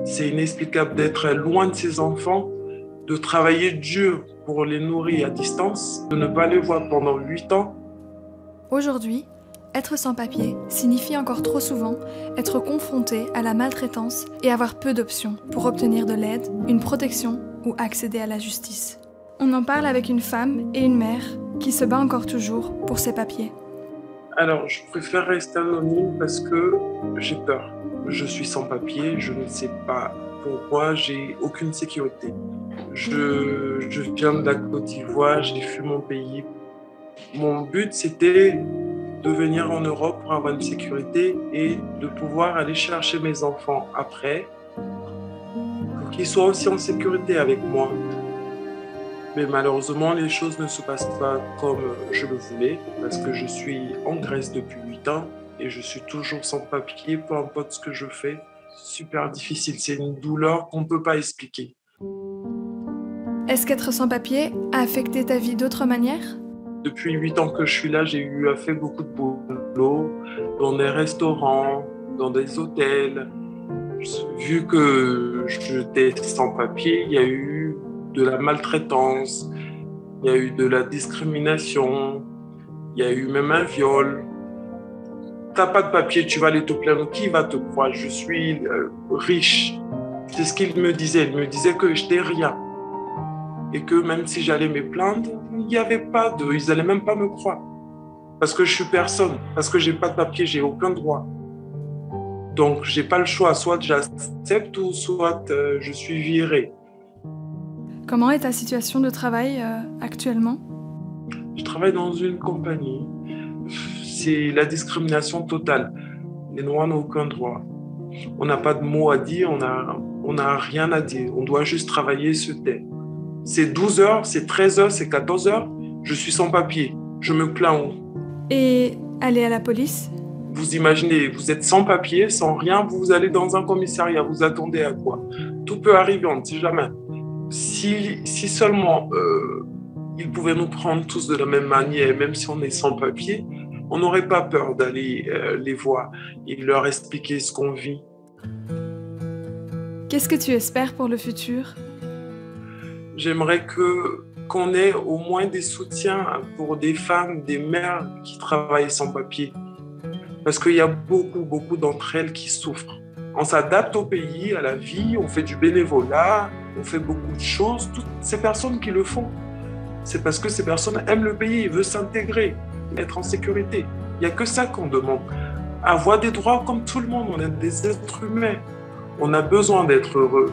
C'est inexplicable d'être loin de ses enfants, de travailler dur pour les nourrir à distance, de ne pas les voir pendant 8 ans. Aujourd'hui, être sans papier signifie encore trop souvent être confronté à la maltraitance et avoir peu d'options pour obtenir de l'aide, une protection ou accéder à la justice. On en parle avec une femme et une mère qui se bat encore toujours pour ses papiers. Alors, je préfère rester anonyme parce que j'ai peur. Je suis sans papier, je ne sais pas pourquoi, j'ai aucune sécurité. Je viens de la Côte d'Ivoire, j'ai fui mon pays. Mon but, c'était de venir en Europe pour avoir une sécurité et de pouvoir aller chercher mes enfants après pour qu'ils soient aussi en sécurité avec moi. Mais malheureusement, les choses ne se passent pas comme je le voulais parce que je suis en Grèce depuis 8 ans et je suis toujours sans papier, peu importe ce que je fais. Super difficile, c'est une douleur qu'on ne peut pas expliquer. Est-ce qu'être sans papier a affecté ta vie d'autre manière ? Depuis 8 ans que je suis là, j'ai eu à faire beaucoup de boulot dans des restaurants, dans des hôtels. Vu que j'étais sans papier, il y a eu de la maltraitance, il y a eu de la discrimination, il y a eu même un viol. T'as pas de papier, tu vas aller te plaindre. Qui va te croire? Je suis riche. C'est ce qu'il me disait. Il me disait que j'étais rien. Et que même si j'allais me plaindre, il n'y avait pas de... Ils n'allaient même pas me croire. Parce que je suis personne. Parce que j'ai pas de papier, j'ai aucun droit. Donc, j'ai pas le choix. Soit j'accepte ou soit je suis viré. Comment est ta situation de travail actuellement ? Je travaille dans une compagnie. C'est la discrimination totale. Les Noirs n'ont aucun droit. On n'a pas de mots à dire, on n'a rien à dire. On doit juste travailler et se taire. C'est 12 heures, c'est 13 heures, c'est 14 heures. Je suis sans papier. Je me plains où? Et aller à la police ? Vous imaginez, vous êtes sans papier, sans rien, vous allez dans un commissariat, vous attendez à quoi? Tout peut arriver, on ne sait jamais. Si seulement ils pouvaient nous prendre tous de la même manière, même si on est sans papier, on n'aurait pas peur d'aller les voir et leur expliquer ce qu'on vit. Qu'est-ce que tu espères pour le futur ? J'aimerais qu'on ait au moins des soutiens pour des femmes, des mères qui travaillent sans papier. Parce qu'il y a beaucoup d'entre elles qui souffrent. On s'adapte au pays, à la vie, on fait du bénévolat, on fait beaucoup de choses. Toutes ces personnes qui le font, c'est parce que ces personnes aiment le pays, veulent s'intégrer, être en sécurité. Il n'y a que ça qu'on demande. Avoir des droits comme tout le monde, on est des êtres humains. On a besoin d'être heureux.